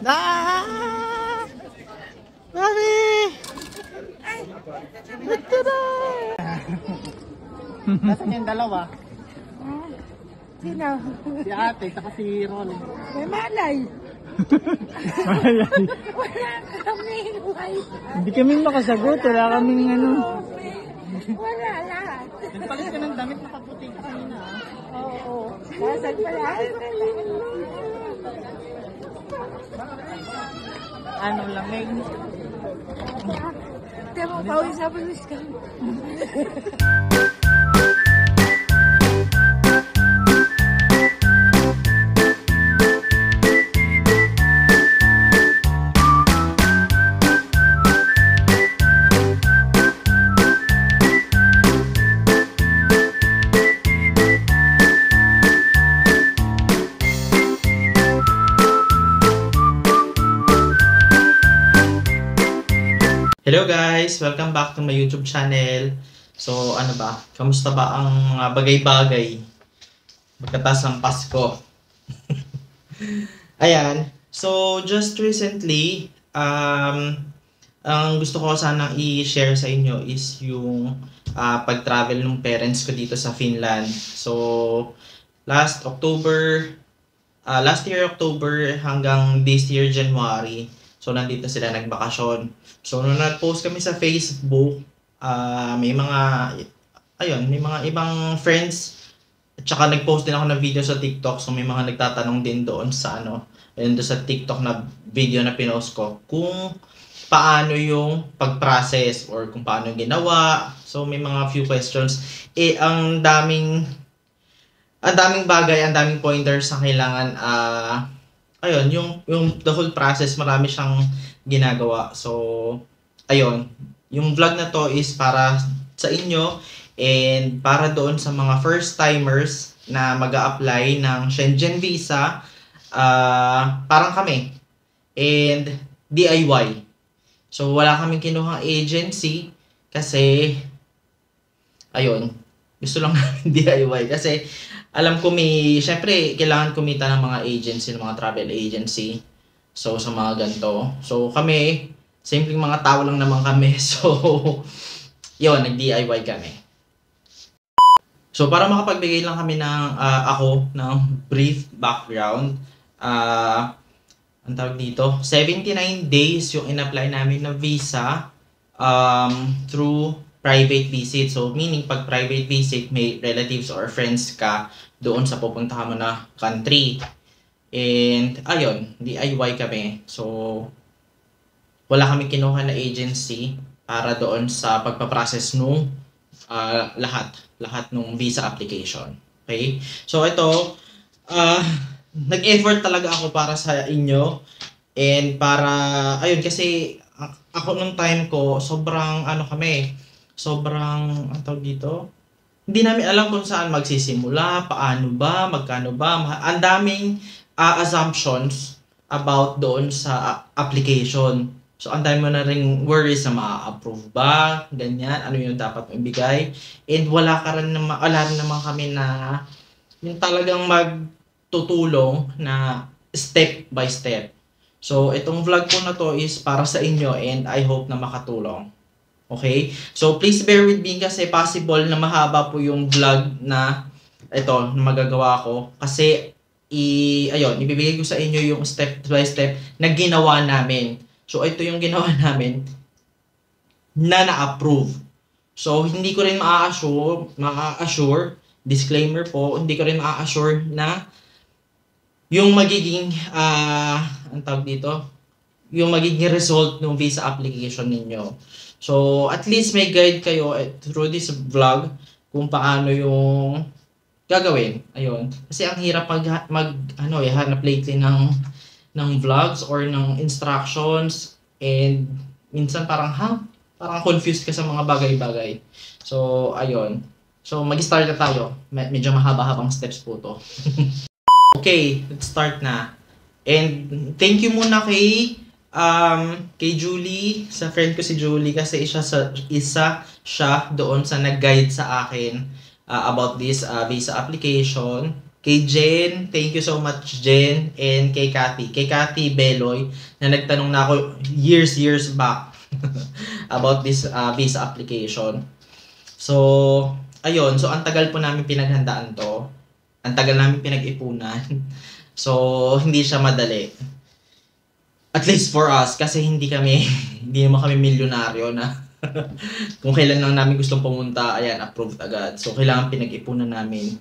Ah! Mami! Ito na! Nasaan yung dalawa? Sino? Si ate, saka si Ronnie. May malay. Malay. Wala kami. Hindi kami makasagot. Wala kaming ano. Wala lahat. Nagpalit ka ng damit na kaputi ka kanina. Oo. Nasaan pala? Ano lamig? Diyan mo, pawis na pawis ka. Hello guys! Welcome back to my YouTube channel. So ano ba? Kamusta ba ang mga bagay-bagay pagkatapos ng Pasko? Ayan. So just recently, ang gusto ko sanang i-share sa inyo is yung pag-travel ng parents ko dito sa Finland. So last year October hanggang this year January. So nandito sila nagbakasyon. So nung nag-post kami sa Facebook, may mga ibang friends at saka nag-post din ako ng video sa TikTok. So may mga nagtatanong din doon sa doon sa TikTok na video na pinost ko kung paano yung pag-process or kung paano yung ginawa. So may mga few questions. Ang daming bagay, ang daming pointers na kailangan yung the whole process, marami siyang ginagawa. So, ayun, yung vlog na to is para sa inyo and para doon sa mga first timers na mag-a-apply ng Schengen visa, parang kami, and DIY. So, wala kaming kinuhang agency kasi, ayun, gusto lang namin DIY kasi alam ko syempre, kailangan kumita ng mga agency, ng mga travel agency. So, sa mga ganito. So, kami, simpleng mga tao lang naman kami. So, yun, nag-DIY kami. So, para makapagbigay lang kami ng brief background, ang tawag dito, 79 days yung in-apply namin na visa through private visit. So, meaning pag private visit, may relatives or friends ka doon sa pupunta mo na country. And, ayun, DIY kami. So, wala kami kinuha na agency para doon sa pagpaprocess nung lahat nung visa application. Okay? So, ito, nag-effort talaga ako para sa inyo. And para, ayun, kasi ako nung time ko, sobrang, ang tawag dito, hindi namin alam kung saan magsisimula, paano ba, magkano ba, ang daming assumptions about doon sa application. So, ang dami mo na ring worries na ma-approve ba, ganyan, ano yung dapat mong ibigay. And wala rin naman kami na yung talagang magtutulong na step by step. So, itong vlog ko na to is para sa inyo and I hope na makatulong. Okay? So, please bear with me kasi possible na mahaba po yung vlog na ito, na magagawa ko. Kasi, ibibigay ko sa inyo yung step by step na ginawa namin. So, ito yung ginawa namin na na-approve. So, hindi ko rin ma-assure, disclaimer po, hindi ko rin ma-assure na yung magiging, ang tawag dito, yung magiging result ng visa application ninyo. So, at least may guide kayo through this vlog kung paano yung gagawin. Ayun. Kasi ang hirap hanap lately ng vlogs or ng instructions and minsan parang confused ka sa mga bagay-bagay. So, ayun. So, mag-start na tayo. Medyo mahaba-habang steps po to. Okay, let's start na. And thank you muna kay Julie, sa friend ko si Julie kasi isa siya doon sa nag-guide sa akin about this visa application. Kay Jen, thank you so much Jen, and kay Cathy Beloy na nagtanong na ako years back about this visa application. So, ayun, so ang tagal po namin pinaghandaan to. Ang tagal namin pinag-ipunan. So, hindi siya madali. At least for us, kasi hindi naman kami milyonaryo na kung kailan lang namin gustong pumunta, ayan, approved agad. So, kailangan pinag-ipunan namin.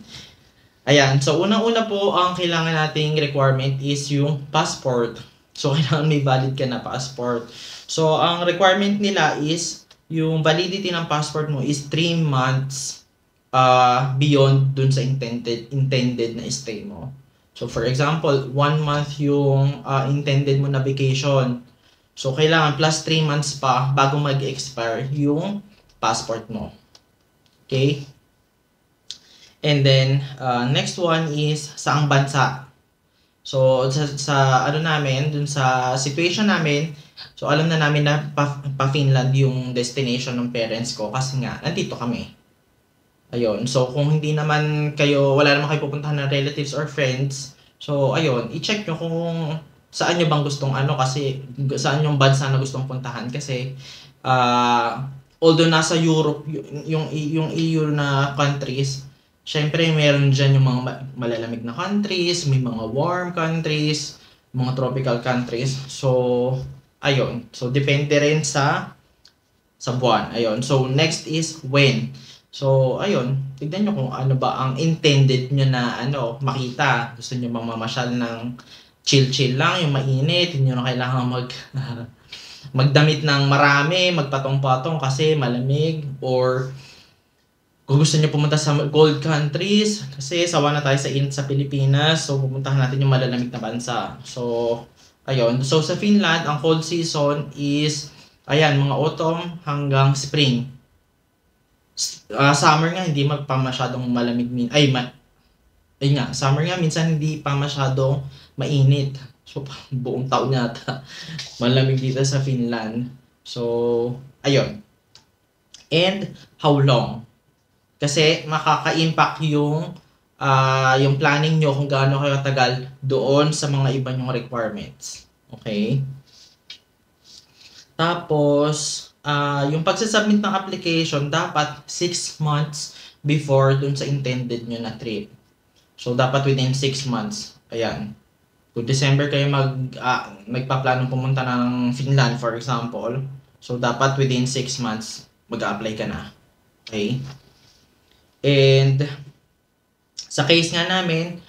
Ayan, so unang-una po, ang kailangan nating requirement is yung passport. So, kailangan may valid ka na passport. So, ang requirement nila is, yung validity ng passport mo is 3 months beyond dun sa intended na stay mo. So, for example, 1 month yung intended mo na vacation. So, kailangan plus 3 months pa bago mag-expire yung passport mo. Okay? And then, next one is saang bansa. So, sa ano namin, dun sa situation namin, so alam na namin na pa-Finland yung destination ng parents ko kasi nga, nandito kami. Ayun. So, kung hindi naman wala naman kayo pupuntahan ng relatives or friends, so, ayun, i-check nyo kung saan nyo bang gustong kasi saan yung bansa na gustong puntahan. Kasi, although nasa Europe, yung EU na countries, syempre, meron dyan yung mga malalamig na countries, may mga warm countries, mga tropical countries. So, ayun. So, depende rin sa buwan. Ayun. So, next is when. So, ayun, tignan nyo kung ano ba ang intended nyo na makita. Gusto nyo bang mamasyal ng chill-chill lang, yung mainit, hindi nyo na kailangan magdamit ng marami, magpatong-patong kasi malamig, or kung gusto nyo pumunta sa cold countries, kasi sawa na tayo sa Pilipinas, so pupuntahan natin yung malalamig na bansa. So, ayun. So, sa Finland, ang cold season is, ayan, mga autumn hanggang spring. Summer nga hindi pa masyadong malamig summer nga minsan hindi pa masyadong mainit. So buong taon yata malamig dito sa Finland. So ayun. And how long? Kasi makaka-impact yung planning nyo kung gaano kayo tagal doon sa mga iba nyong requirements. Okay? Tapos yung pagsasubmit ng application, dapat 6 months before dun sa intended nyo na trip. So, dapat within 6 months. Ayan. Kung December kayo nagpaplanong pumunta ng Finland, for example, so, dapat within 6 months, mag-a-apply ka na. Okay? And, sa case nga namin,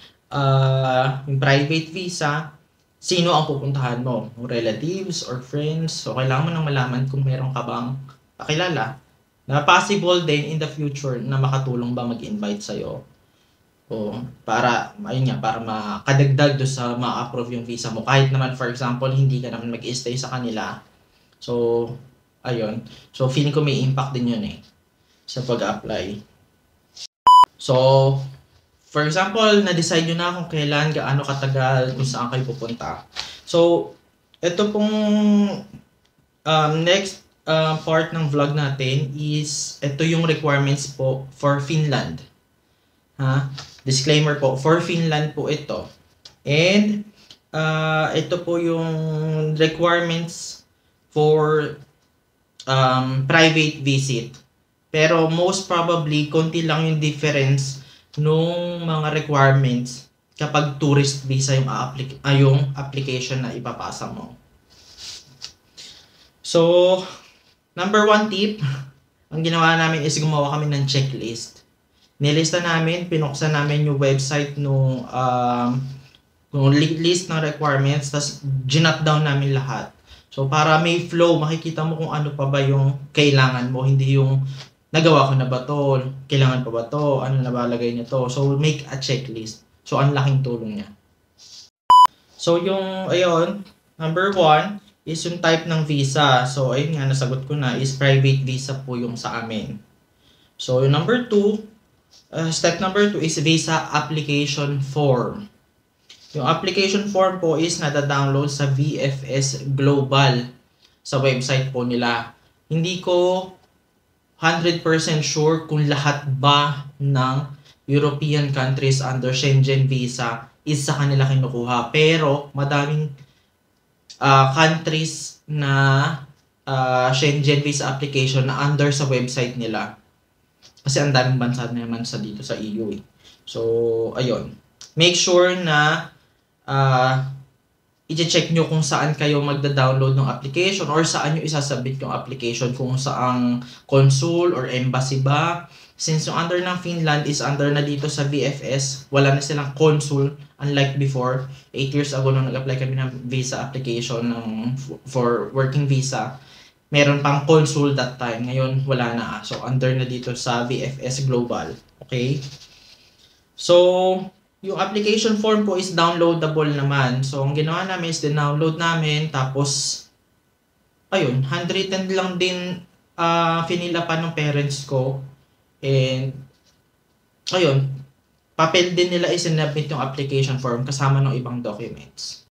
yung private visa, sino ang pupuntahan mo? Relatives or friends? So, kailangan mo nang malaman kung meron ka bang kakilala na possible din in the future na makatulong ba mag-invite sa'yo. O, para makadagdag doon sa ma-approve yung visa mo. Kahit naman, for example, hindi ka naman mag-stay sa kanila. So, ayun. So, feeling ko may impact din yun sa pag-apply. So, for example, na-decide nyo na kung kailan, gaano katagal, kung saan kayo pupunta. So, ito pong next part ng vlog natin is, ito yung requirements po for Finland. Disclaimer po, for Finland po ito. And, ito po yung requirements for private visit. Pero most probably, konti lang yung difference nung mga requirements kapag tourist visa yung application na ipapasa mo. So, number 1 tip, ang ginawa namin is gumawa kami ng checklist. Nilista namin, pinuksan namin yung website nung list ng requirements, tapos ginot down namin lahat. So, para may flow, makikita mo kung ano pa ba yung kailangan mo, hindi yung nagawa ko na ba to? Kailangan pa ba to? Ano na ba lagay nito? So, make a checklist. So, ang laking tulong niya. So, number 1 is yung type ng visa. So, ayun nga, nasagot ko na, is private visa po yung sa amin. So, yung step number 2 is visa application form. Yung application form po is nada-download sa VFS Global sa website po nila. Hindi ko 100% sure kung lahat ba ng European countries under Schengen visa is sa kanila kinukuha. Pero madaming countries na Schengen visa application na under sa website nila. Kasi ang daming bansa naman sa dito sa EU eh. So, ayun. Make sure na i-check nyo kung saan kayo magda-download ng application or saan nyo isasubmit yung application, kung saang consul or embassy ba. Since yung under ng Finland is under na dito sa VFS, wala na silang consul, unlike before. 8 years ago nung nag-apply kami ng visa application for working visa, meron pang consul that time. Ngayon, wala na. So, under na dito sa VFS Global. Okay? So, yung application form po is downloadable naman. So, ang ginawa namin is din-download namin. Tapos, ayun, handwritten lang din finila pa ng parents ko. And, ayun, papel din nila isinabit yung application form kasama ng ibang documents.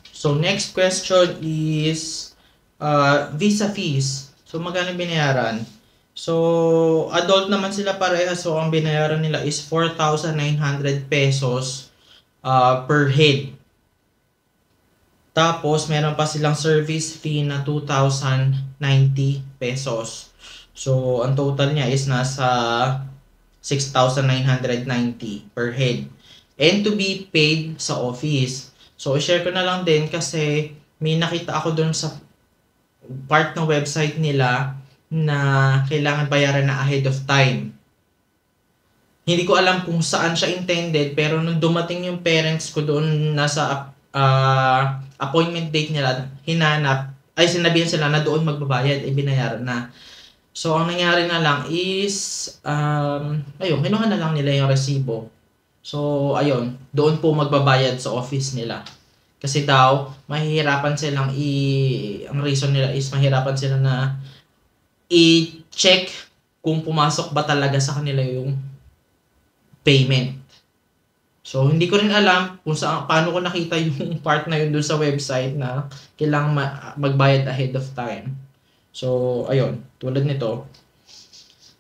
So, next question is visa fees. So, magkano binayaran? So, adult naman sila pareha. So, ang binayaran nila is 4,900 pesos per head. Tapos, meron pa silang service fee na 2,090 pesos. So, ang total niya is nasa 6,990 per head. And to be paid sa office. So, share ko na lang din kasi may nakita ako dun sa part ng website nila na kailangan bayaran na ahead of time. Hindi ko alam kung saan siya intended, pero nung dumating yung parents ko doon, nasa appointment date nila, sinabihan sila na doon magbabayad, binayaran na. So, ang nangyari na lang is, ayun, kinuha na lang nila yung resibo. So, ayun, doon po magbabayad sa office nila. Kasi daw, mahihirapan silang ang reason nila is mahirapan sila na i-check kung pumasok ba talaga sa kanila yung payment. So, hindi ko rin alam kung paano ko nakita yung part na yun doon sa website na kailangan magbayad ahead of time. So, ayun, tulad nito.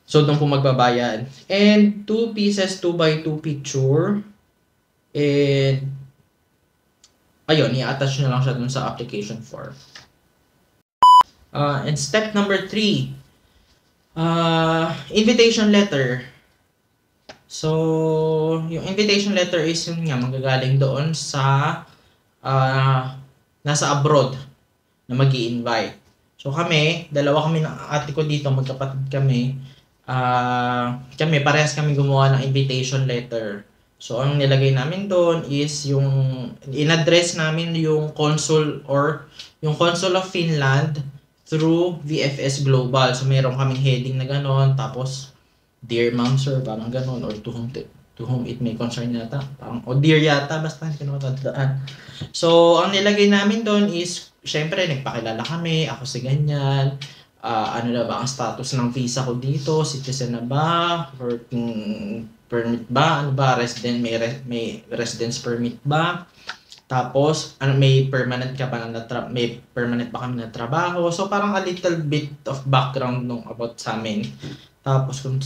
So, doon po magbabayad. And 2 pieces, 2x2 picture. And, ayun, i-attach nyo lang siya doon sa application form. And step number 3. Invitation letter. So, yung invitation letter is yun nga, magagaling doon sa nasa abroad na mag-i-invite. So, dalawa kami ng ate ko dito, magkapatid kami. Parehas kami gumawa ng invitation letter. So, ang nilagay namin doon is yung, in-address namin yung consul of Finland through VFS Global. So, meron kaming heading na gano'n. Tapos, Dear Ma'am Sir, parang gano'n. Or to whom it may concern yata. Parang, o Dear yata, basta hindi ko matandaan. So, ang nilagay namin doon is, syempre, nagpakilala kami. Ako si ganyan. Ano na ba ang status ng visa ko dito? Citizen na ba? Working permit ba? Ano ba? May residence permit ba? Tapos, may permanent ba kami na trabaho? So, parang a little bit of background about sa amin. Tapos, kung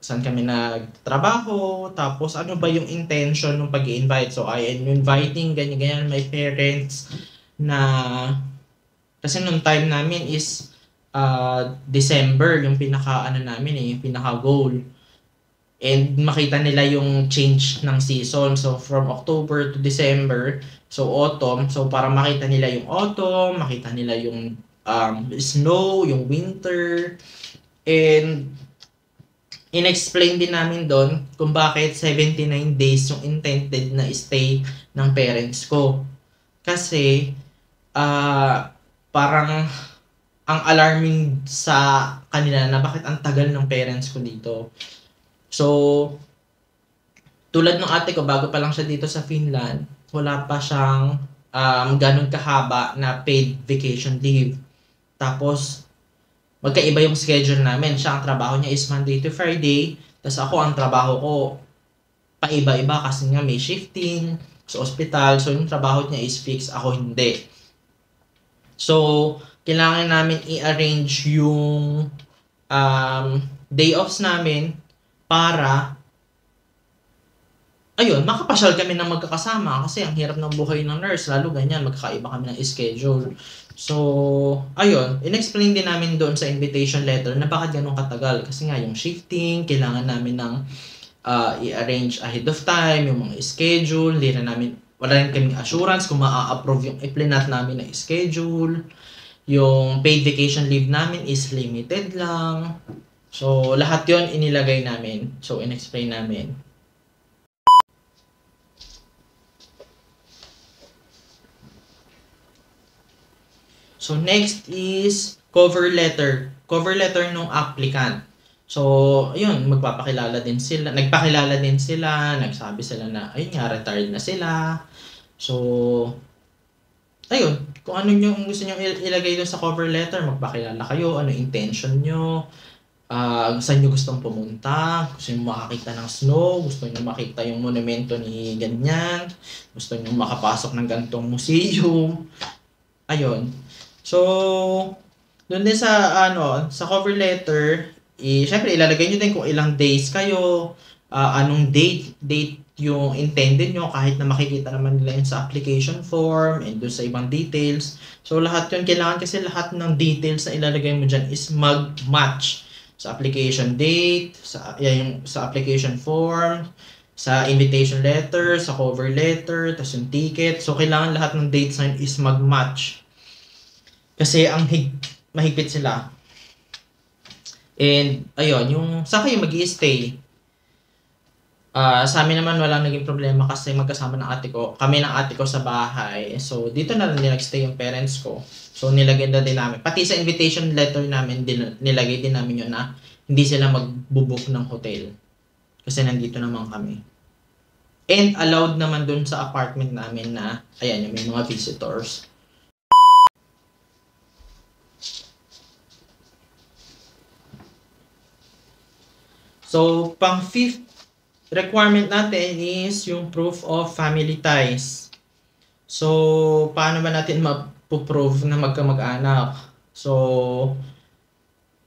saan kami nagtrabaho? Tapos, ano ba yung intention ng pag-i-invite? So, I am inviting ganyan my parents na kasi nung time namin is December yung yung pinaka-goal. And makita nila yung change ng season. So, from October to December, so autumn. So, para makita nila yung autumn, makita nila yung snow, yung winter. And, in-explain din namin doon kung bakit 79 days yung intended na stay ng parents ko. Kasi, parang ang alarming sa kanila na bakit ang tagal ng parents ko dito. So, tulad ng ate ko, bago pa lang siya dito sa Finland, wala pa siyang ganun kahaba na paid vacation leave. Tapos, magkaiba yung schedule namin. Siya, ang trabaho niya is Monday to Friday. Tapos ako, ang trabaho ko, paiba-iba kasi nga may shifting. sa ospital. So, yung trabaho niya is fixed, ako hindi. So, kailangan namin i-arrange yung day offs namin para ayun, makapasyal kami ng magkakasama kasi ang hirap ng buhay ng nurse, lalo ganyan, magkakaiba kami ng schedule. So, ayun, in-explain din namin doon sa invitation letter na bakit ganun katagal. Kasi nga, yung shifting, kailangan namin ng i-arrange ahead of time, yung mga schedule, wala rin kaming assurance kung ma-approve yung iplinat namin na schedule. Yung paid vacation leave namin is limited lang. So, lahat yon inilagay namin. So, in-explain namin. So, next is cover letter. Cover letter ng applicant. So, ayun, nagpakilala din sila, nagsabi sila na, ayun nga, retired na sila. So, ayun, kung ano yung gusto nyo ilagay doon sa cover letter, magpakilala kayo, ano intention nyo, saan nyo gustong pumunta, gusto nyo makakita ng snow, gusto nyo makita yung monumento ni ganyan, gusto nyo makapasok ng ganitong museum. Ayun. So, doon din sa cover letter, syempre ilalagay nyo din kung ilang days kayo, anong date yung intended nyo, kahit na makikita naman nila yun sa application form and doon sa ibang details. So, lahat yun, kailangan kasi lahat ng details na ilalagay mo dyan is mag-match sa application date, sa application form, sa invitation letter, sa cover letter, tapos yung ticket. So, kailangan lahat ng dates na yun is mag-match. Kasi ang mahigpit sila. And, ayun, yung saan kayo mag-i-stay? Sa amin naman walang naging problema kasi magkasama kami ng ate ko sa bahay. So, dito na lang nag-stay yung parents ko. So, nilagay na din namin. Pati sa invitation letter namin, nilagay din namin yun na hindi sila magbubook ng hotel. Kasi nandito naman kami. And allowed naman dun sa apartment namin na, ayan, yung may mga visitors. So, pang-fifth requirement natin is yung proof of family ties. So, paano ba natin ma-prove na magkamag-anak? So,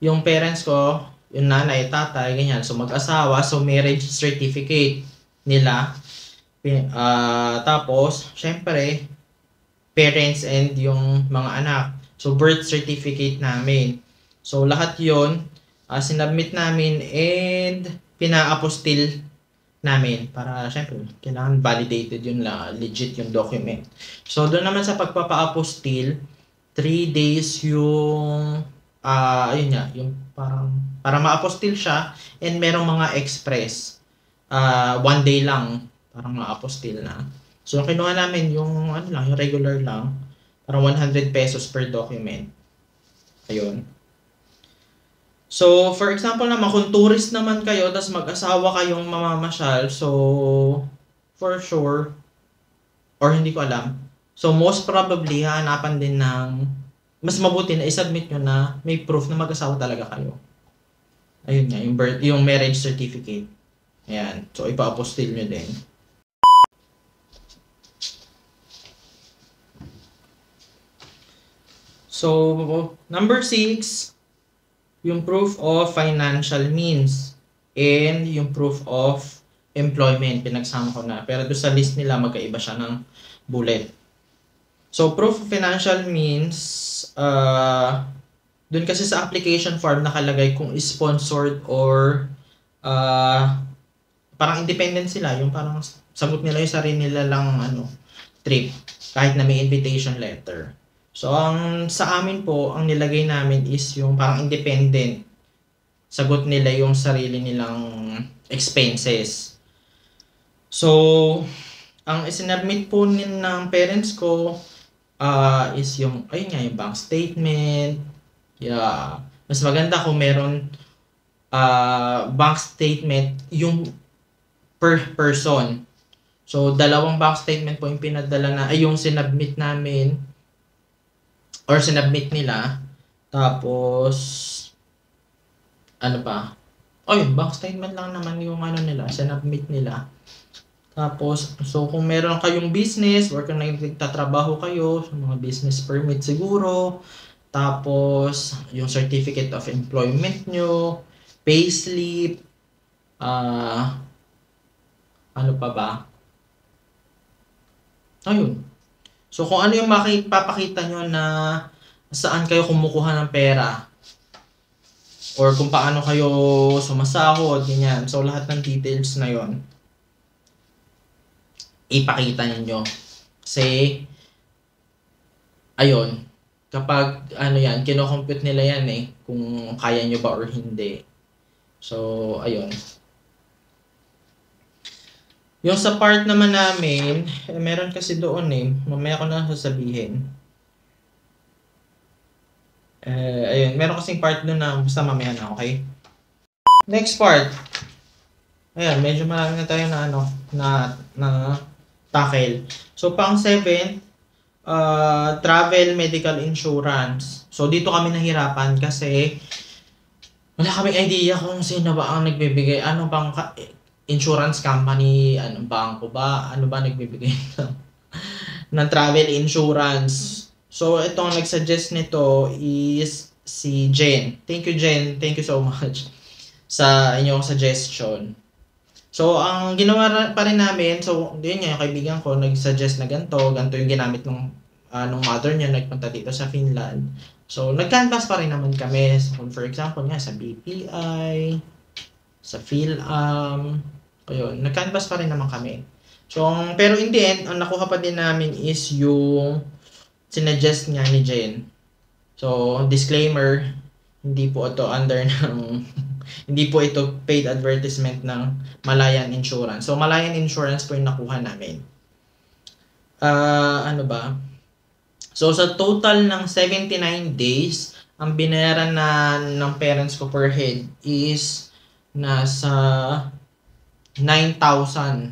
yung parents ko, yung nanay, tatay, ganyan. So, mag-asawa. So, marriage certificate nila. Tapos, syempre, parents and yung mga anak. So, birth certificate namin. So, lahat yon sinubmit namin and pina-apostil namin para syempre kailangan validated yun la legit yung document. So doon naman sa pagpapa-apostil 3 days yung ayun nga yung parang para ma-apostil siya and merong mga express 1 day lang parang ma-apostil na. So kinuha namin yung yung regular lang parang 100 pesos per document. Ayun. So, for example naman, kung tourist naman kayo, tapos mag-asawa kayong mamamasyal, so, for sure, or hindi ko alam, so most probably, hanapan din ng, mas mabuti na isubmit nyo na may proof na mag-asawa talaga kayo. Ayun nga, yung marriage certificate. Ayan, so ipa-apostil nyo din. So, number 6, yung proof of financial means and yung proof of employment, pinagsama ko na. Pero doon sa list nila, magkaiba siya ng bullet. So, proof of financial means, doon kasi sa application form nakalagay kung sponsored or parang independent sila. Yung parang sagot nila yung sarili nila lang trip, kahit na may invitation letter. So, sa amin po, ang nilagay namin is yung parang independent. Sagot nila yung sarili nilang expenses. So, ang isinabmit po ng parents ko is yung, ayun nga, yung bank statement. Yeah. Mas maganda kung meron bank statement yung per person. So, 2 bank statement po yung pinadala na, ay yung sinabmit namin or sinubmit nila. Tapos, ano pa? Yun, bank statement lang naman yung nila, sinubmit nila. Tapos, so kung meron kayong business or kung nagtatrabaho kayo, mga business permit siguro, tapos yung certificate of employment nyo, payslip, ano pa ba? Ayun. So kung ano yung papakita nyo na saan kayo kumukuha ng pera or kung paano kayo sumasahod, ganyan. So lahat ng details na yon ipakita ninyo. Kasi, ayun, kapag ano yan, kino-compute nila yan kung kaya nyo ba or hindi. So, ayun. Yung sa part naman namin, meron kasi doon mamaya ko na sasabihin. Ayun, meron kasing part doon na basta mamaya na, okay? Next part. Ayan, medyo marami na tayo na tackle. So, pang 7, travel medical insurance. So, dito kami nahirapan kasi wala kaming idea kung sino ba ang nagbibigay. Ano bang insurance company, bangko ba? Ano ba nagbibigay ng travel insurance? So, itong nag-suggest nito is si Jen. Thank you, Jen. Thank you so much sa inyong suggestion. So, ang ginawa pa rin namin, so, yun nga, yung kaibigan ko, nag-suggest na ganito yung ginamit nung mother niya, nagpunta dito sa Finland. So, nag-canvas pa rin naman kami. So, for example nga, sa BPI, sa PhilAm, ayun, nag-canvas pa rin naman kami. So, pero in the end, ang nakuha pa din namin is yung sinuggest nga ni Jen. So, disclaimer, hindi po ito under ng hindi po ito paid advertisement ng Malayan Insurance. So, Malayan Insurance po yung nakuha namin. Ano ba? So, sa total ng 79 days, ang binayaran na ng parents ko per head is nasa 9,000.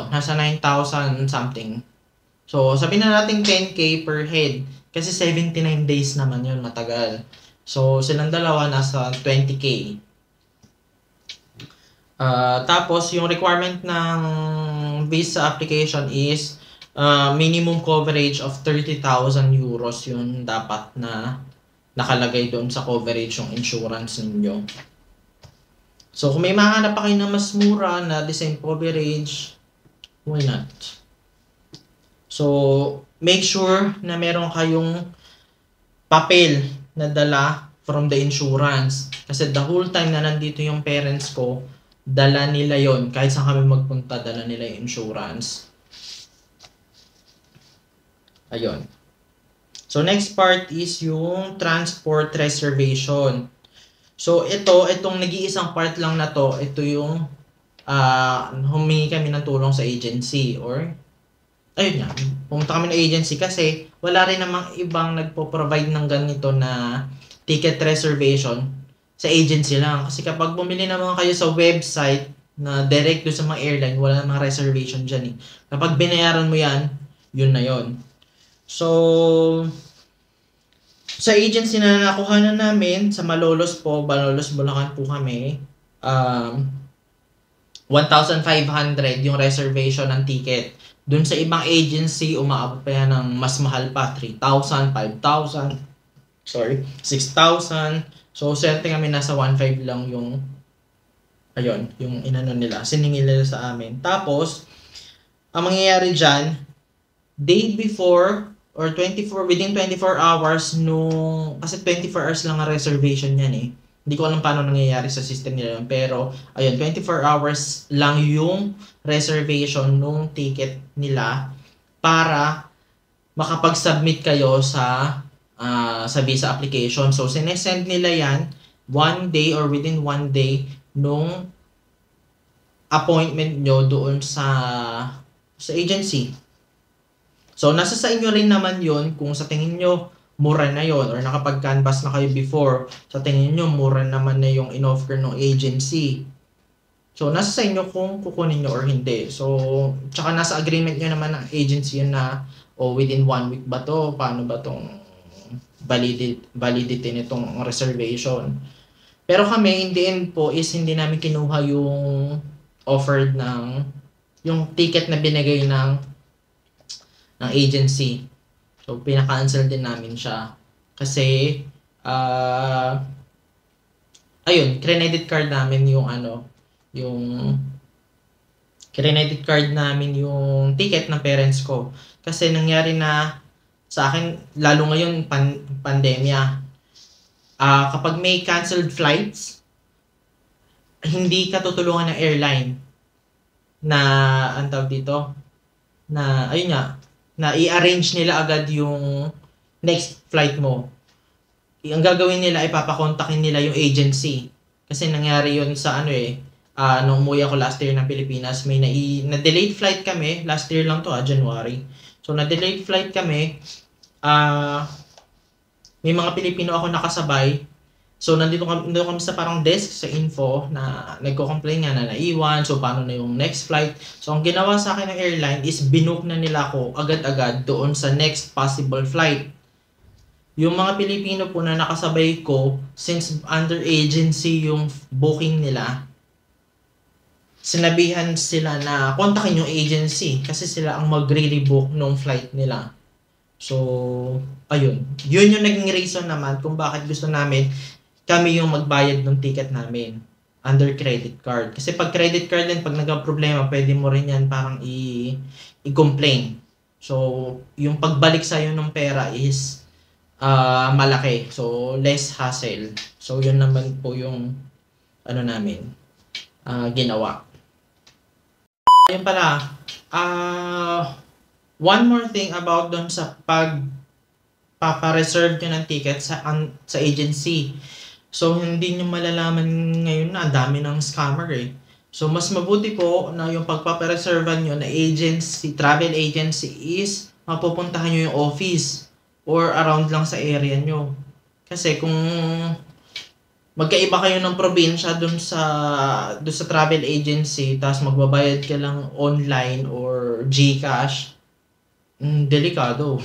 Nasa 9,000 something. So, sabihin na natin 10K per head. Kasi 79 days naman yun, matagal. So, silang dalawa nasa 20K. Tapos, yung requirement ng visa application is minimum coverage of 30,000 euros yun dapat na nakalagay doon sa coverage yung insurance ninyo. So, kung may mahanap pa kayo na mas mura na the same coverage, why not? So, make sure na meron kayong papel na dala from the insurance. Kasi the whole time na nandito yung parents ko, dala nila yon. Kahit saan kami magpunta, dala nila yung insurance. Ayun. So, next part is yung transport reservation. So, itong nag-iisang part lang na to, ito yung humingi kami ng tulong sa agency or ayun nga, pumunta kami ng agency kasi wala rin namang ibang nagpo-provide ng ganito na ticket reservation sa agency lang. Kasi kapag bumili naman kayo sa website na direct doon sa mga airline, wala namang reservation dyan . Kapag binayaran mo yan, yun na yun. So, sa agency na nakuha na namin, sa Malolos po, Malolos, Bulacan po kami, 1,500 yung reservation ng ticket. Doon sa ibang agency, umaabot pa yan ng mas mahal pa, 3,000, 5,000, 6,000. So, swerte kami nasa 1,500 lang yung, ayun, yung inano nila, siningil nila sa amin. Tapos, ang mangyayari dyan, day before, or within 24 hours kasi 24 hours lang ang reservation yan . Hindi ko alam paano nangyayari sa system nila yun. Pero, ayun, 24 hours lang yung reservation nung ticket nila para makapag-submit kayo sa visa application. So, sinesend nila yan one day or within one day nung appointment nyo doon sa agency. So, nasa sa inyo rin naman yun kung sa tingin nyo mura na yon or nakapag-canvas na kayo before, sa tingin nyo mura naman na yung in-offer ng agency. So, nasa sa inyo kung kukunin nyo or hindi. So, tsaka nasa agreement nyo naman ng agency yun na within 1 week ba to? Paano ba tong validity nitong reservation? Pero kami, in the end po, is hindi namin kinuha yung offered ng, yung ticket na binigay ng agency. So, pinaka-cancel din namin siya. Kasi, ayun, credit card namin yung credit card namin yung ticket ng parents ko. Kasi nangyari na sa akin, lalo ngayon, pandemya, kapag may canceled flights, hindi ka tutulungan ng airline na, ang tawag dito, na, ayun nga, na i-arrange nila agad yung next flight mo. Ang gagawin nila, ipapakontakin nila yung agency. Kasi nangyari yun sa nung umuwi ako last year ng Pilipinas, may na-delayed flight kami, last year lang to January. So, na-delayed flight kami, may mga Pilipino ako nakasabay. So, nandito kami sa parang desk sa info na nagko-complain nga na naiwan. So, paano na yung next flight? So, ang ginawa sa akin ng airline is binook na nila ako agad-agad doon sa next possible flight. Yung mga Pilipino po na nakasabay ko, since under agency yung booking nila, sinabihan sila na kontakin yung agency kasi sila ang magre-rebook nung flight nila. So, ayun. Yun yung naging reason naman kung bakit gusto namin kami yung magbayad ng ticket namin under credit card. Kasi pag credit card din, pag nagka-problema, pwede mo rin yan parang i-complain. So, yung pagbalik sa'yo ng pera is malaki. So, less hassle. So, yun naman po yung namin ginawa. Ayun pala. One more thing about dun sa papa-reserve nyo ng ticket sa agency. So, hindi nyo malalaman ngayon na ang dami ng scammer eh. So, mas mabuti po na yung pagpapareservan nyo na agency, travel agency is mapupuntahan nyo yung office or around lang sa area nyo. Kasi kung magkaiba kayo ng probinsya dun sa travel agency, tapos magbabayad ka lang online or GCash, delikado.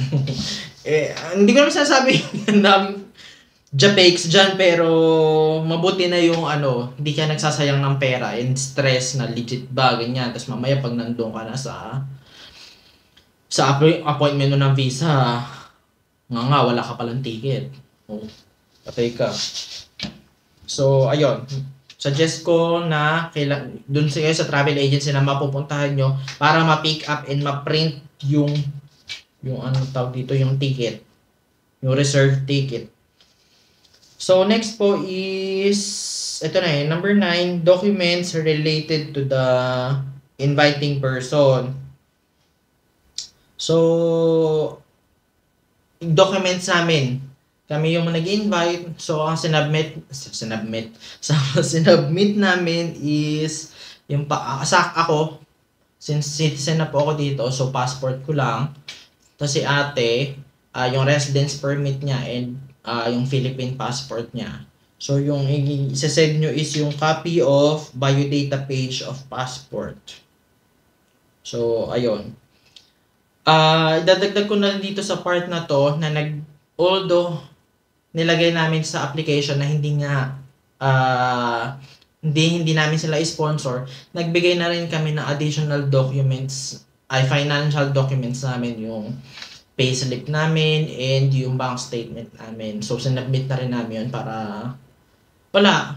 Hindi ko naman sasabi ng japakes dyan, pero mabuti na yung hindi ka nagsasayang ng pera and stress na legit ba, ganyan. Tapos mamaya pag nandun ka na sa appointment mo ng visa, wala ka palang ticket. Patay ka. So, ayun. Suggest ko na dun sa travel agency na mapupuntahan nyo para ma-pick up and ma-print yung tawag dito, yung ticket. Yung reserved ticket. So, next po is, ito na number 9, documents related to the inviting person. So, documents namin. Kami yung nag-invite. So, ang sinubmit namin is, yung ako, since citizen na po ako dito, so passport ko lang. Tapos si ate, yung residence permit niya and yung Philippine passport niya. So, yung isa-send nyo is yung copy of biodata page of passport. So, ayun. Dadagdag ko na dito sa part na to na although nilagay namin sa application na hindi namin sila sponsor, nagbigay na rin kami ng additional documents, financial documents namin, yung payslip namin and yung bank statement namin. So, sinubmit na rin namin yun para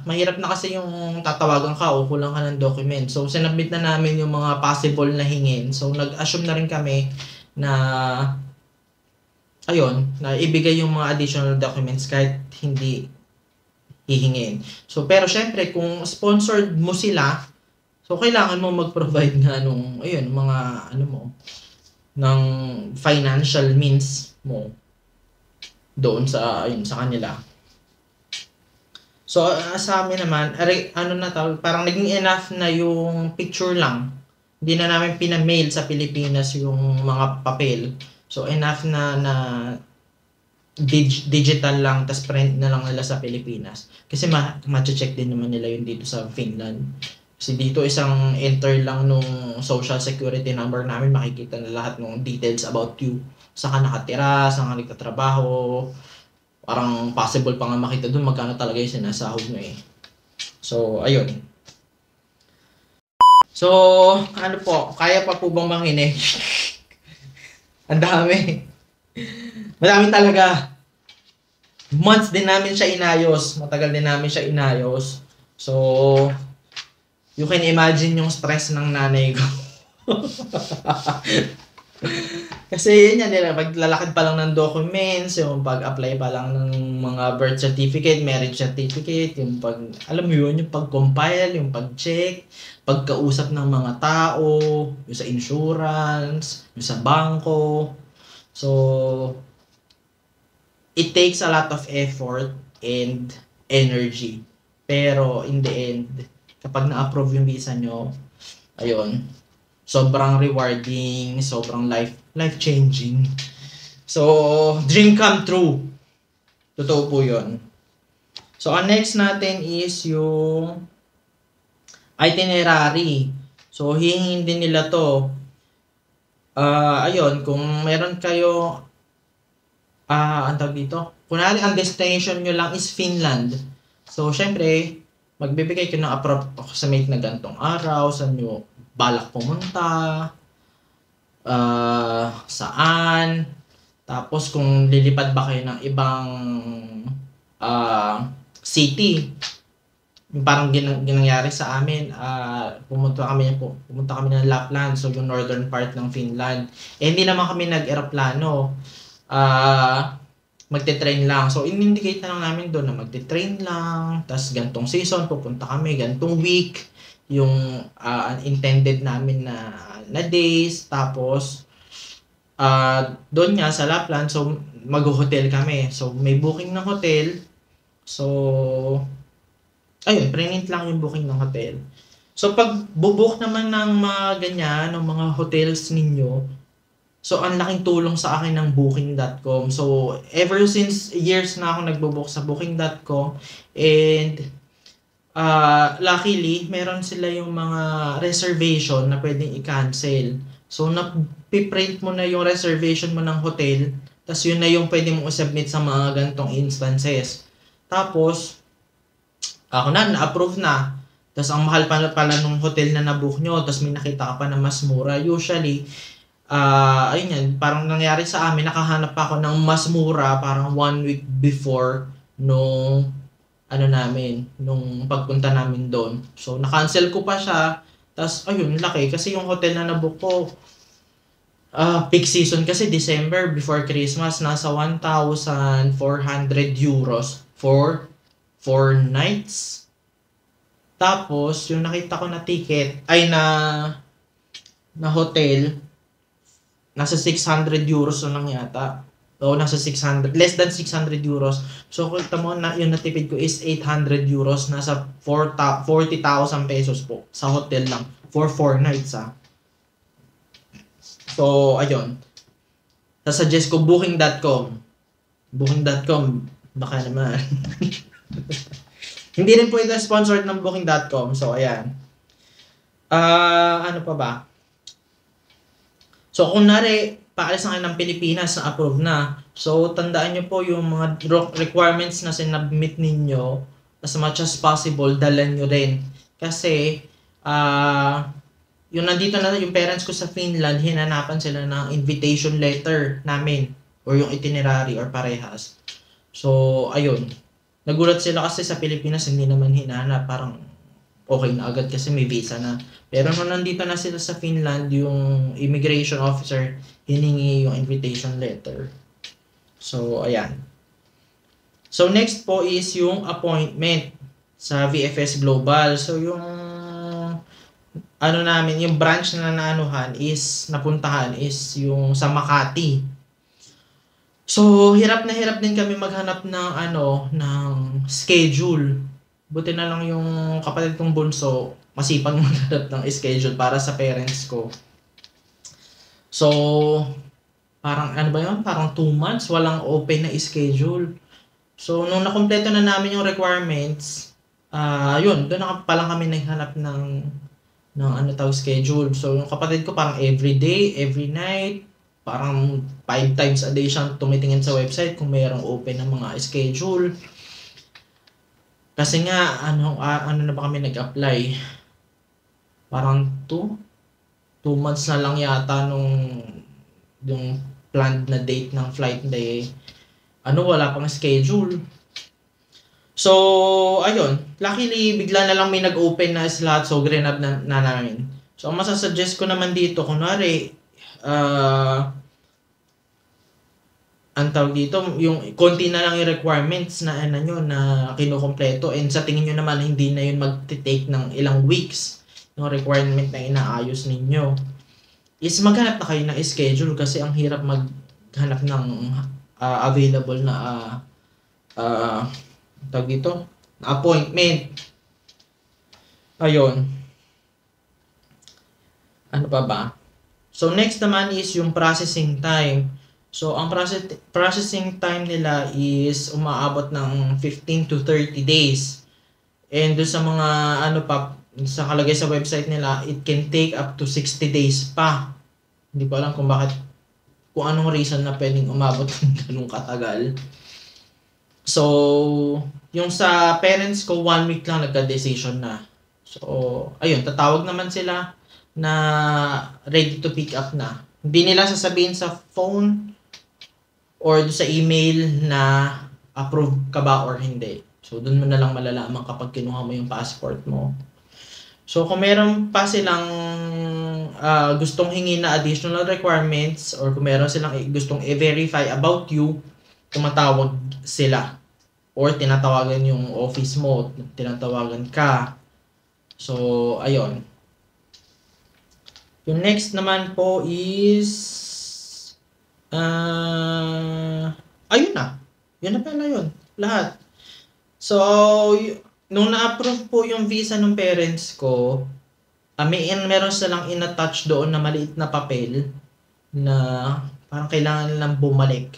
mahirap na kasi yung tatawagan ka o kulang ka ng document. So, sinubmit na namin yung mga possible na hingin. So, nag-assume na rin kami na na ibigay yung mga additional documents kahit hindi hihingin. So, pero syempre, kung sponsored mo sila, so, kailangan mo mag-provide nga nung, mga, ng financial means mo doon sa kanila. So, sa amin naman, parang naging enough na yung picture lang. Hindi na namin pinamail sa Pilipinas yung mga papel. So, enough na digital lang, tas print na lang nila sa Pilipinas. Kasi ma-check din naman nila yun dito sa Finland. Kasi dito isang enter lang nung social security number namin, makikita na lahat ng details about you. Saan ka nakatira, saan ka nagtatrabaho. Parang possible pa nga makita doon magkano talaga yung sinasahod mo eh. So, ayun. So, ano po, kaya pa po bang manginig? Ang dami. Madami talaga. Months din namin siya inayos. Matagal din namin siya inayos. So, you can imagine yung stress ng nanay ko. Kasi yun yan, paglalakad pa lang ng documents, yung pag-apply pa lang ng mga birth certificate, marriage certificate, yung pag, alam mo yun, yung pag-compile, yung pag-check, pagkausap ng mga tao, yung sa insurance, yung sa bangko. So, it takes a lot of effort and energy. Pero in the end, kapag na-approve yung visa nyo, ayun, sobrang rewarding, sobrang life-changing. So, dream come true. Totoo po yun. So, ang next natin is yung itinerary. So, hihingin din nila to. Ayun, kung meron kayo, ang tawag dito, kunwari ang destination nyo lang is Finland. So, syempre, magbibigay ko ng approximate na gantong araw, saan nyo balak pumunta, saan, tapos kung lilipad ba kayo ng ibang city. Yung parang ginangyari sa amin, pumunta kami ng Lapland, so yung northern part ng Finland. Eh, hindi naman kami nag-aeroplano. Magte-train lang. So, in-indicate na lang namin doon na magte-train lang, tas gantong season, pupunta kami, gantong week, yung intended namin na days, tapos doon nga sa Lapland, so mag-hotel kami. So, may booking ng hotel. So, ayun, print lang yung booking ng hotel. So, pag bubook naman ng mga ganyan, ng mga hotels ninyo, so, ang laking tulong sa akin ng booking.com. So, ever since years na ako nagbo-book sa booking.com, and luckily, meron sila yung mga reservation na pwedeng i-cancel. So, napiprint mo na yung reservation mo ng hotel, tas yun na yung pwede mong submit sa mga gantong instances. Tapos, ako na-approve na. Tas ang mahal pala nung hotel na nabook nyo, tas may nakita ka pa na mas mura. Usually, ayun yan, parang nangyari sa amin, nakahanap pa ako ng mas mura parang 1 week before nung nung pagpunta namin doon. So, na-cancel ko pa siya. Tapos, ayun, laki. Kasi yung hotel na nabook ko, peak season kasi December before Christmas, nasa 1,400 euros for 4 nights. Tapos, yung nakita ko na ticket, ay na hotel, nasa 600 euros na lang yata. O nasa 600, less than 600 euros. So, kung mo na yung natipid ko is 800 euros, nasa 40,000 pesos po sa hotel lang for 4 nights So, ayun. Sasuggest ko booking.com. Booking.com, baka naman. Hindi rin po ito sponsored ng booking.com. So, ayan. Ano pa ba? So, kung paalis na kayo ng Pilipinas na approve na. So, tandaan nyo po yung mga requirements na sinubmit ninyo, as much as possible, dalan nyo rin. Kasi, yung nandito na yung parents ko sa Finland, hinanapan sila ng invitation letter namin, or yung itinerary, or parehas. So, ayun. Nagulat sila kasi sa Pilipinas, hindi naman hinanap. Parang, okay na agad kasi may visa na. Pero nung nandito na sila sa Finland, yung immigration officer, hiningi yung invitation letter. So, ayan. So, next po is yung appointment sa VFS Global. So, yung yung branch na napuntahan is yung sa Makati. So, hirap na hirap din kami maghanap ng schedule. Buti na lang yung kapatid kong bunso, masipag maghanap ng schedule para sa parents ko. So, parang Parang 2 months, walang open na schedule. So, nung nakumpleto na namin yung requirements, doon na pa lang kami naghanap ng schedule. So, yung kapatid ko parang every day, every night, parang 5 times a day siyang tumitingin sa website kung mayroong open na mga schedule. Kasi nga, ano na ba kami nag-apply? Parang 2 months na lang yata yung planned na date ng flight day. Wala pang schedule. So, ayun. Luckily, bigla na lang may nag-open na slot. So, grinab na namin. So, ang masasuggest ko naman dito, kunwari, ang tawag dito, yung konti na lang yung requirements na na kinukompleto, and sa tingin nyo naman hindi na yun mag-take ng ilang weeks yung requirement na inaayos ninyo, is maghanap na kayo ng schedule kasi ang hirap maghanap ng available na tawag dito, na appointment. Ayun. Ano pa ba? So next naman is yung processing time. So, ang processing time nila is umaabot ng 15 to 30 days. And doon sa mga sa kalagay sa website nila, it can take up to 60 days pa. Hindi ko alam kung anong reason na pwedeng umabot ng ganung katagal. So, yung sa parents ko, 1 week lang nagka-decision na. So, ayun, tatawag naman sila na ready to pick up na. Hindi nila sasabihin sa phone or sa email na approve ka ba or hindi. So, doon mo na lang malalaman kapag kinuha mo yung passport mo. So, kung meron pa silang gustong hingin na additional requirements or kung meron silang gustong i-verify about you, tumatawag sila. Or tinatawagan yung office mo, tinatawagan ka. So, ayun. Yung next naman po is ayun na. Yun na pala yun. Lahat. So, nung na-approve po yung visa ng parents ko, meron silang in-attach doon na maliit na papel na parang kailangan nilang bumalik.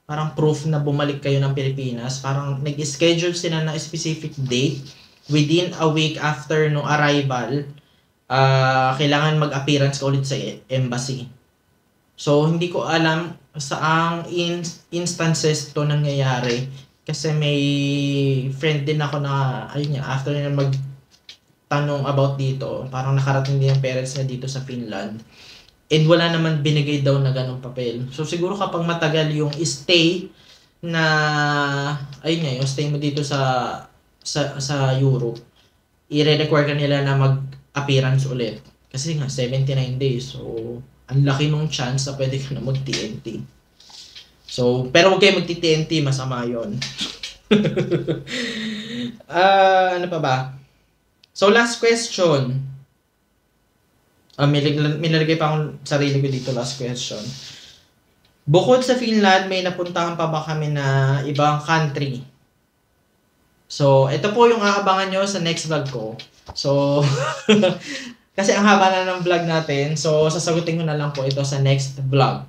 Parang proof na bumalik kayo ng Pilipinas. Parang nag-schedule sila na specific date within a week after no arrival. Kailangan mag-appearance ka ulit sa embassy. So, hindi ko alam saang instances to nangyayari. Kasi may friend din ako na, ayun nga, after na magtanong about dito, parang nakarating din yung parents na dito sa Finland. And wala naman binigay daw na ganong papel. So, siguro kapag matagal yung stay na, ayun nga, yung stay mo dito sa Europe, i-require ka nila na mag-appearance ulit. Kasi nga, 79 days. So, ang laki nung chance na pwede ka na mag-TNT. So, pero huwag kayo mag-TNT, masama yun. Ano pa ba? So, last question. May nilagay pa akong sarili ko dito, last question. Bukod sa Finland, may napuntahan pa ba kami na ibang country? So, ito po yung aabangan nyo sa next vlog ko. So, kasi ang haba na ng vlog natin, so sasagutin ko na lang po ito sa next vlog.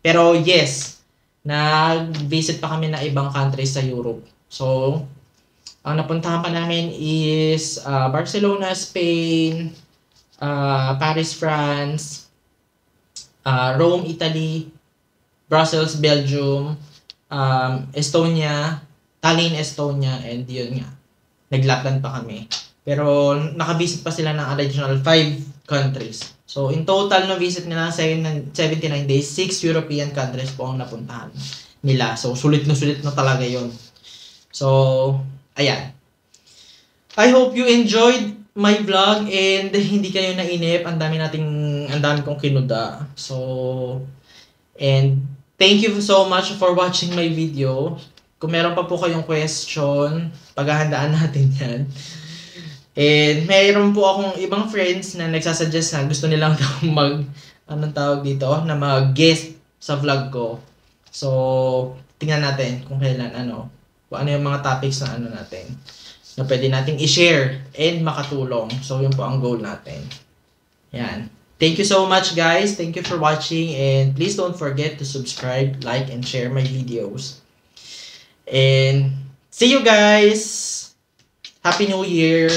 Pero yes, nag-visit pa kami na ibang countries sa Europe. So, ang napuntahan pa namin is Barcelona, Spain, Paris, France, Rome, Italy, Brussels, Belgium, Estonia, Tallinn, Estonia, and yun nga, nag-Lapland pa kami. Pero nakabisit pa sila ng additional 5 countries. So in total no visit nila 79 days, 6 European countries po ang napuntahan nila. So sulit na talaga yon. So ayan. I hope you enjoyed my vlog and hindi kayo nainip. Ang dami kong kinuda. So and thank you so much for watching my video. Kung meron pa po kayong question, paghahandaan natin yan. And mayroon po akong ibang friends na nagsasuggest na gusto nilang na mag-guest sa vlog ko. So, tingnan natin kung kailan kung ano yung mga topics na natin na pwede nating i-share and makatulong. So, yun po ang goal natin. Yan. Thank you so much guys. Thank you for watching and please don't forget to subscribe, like, and share my videos. And see you guys! Happy New Year!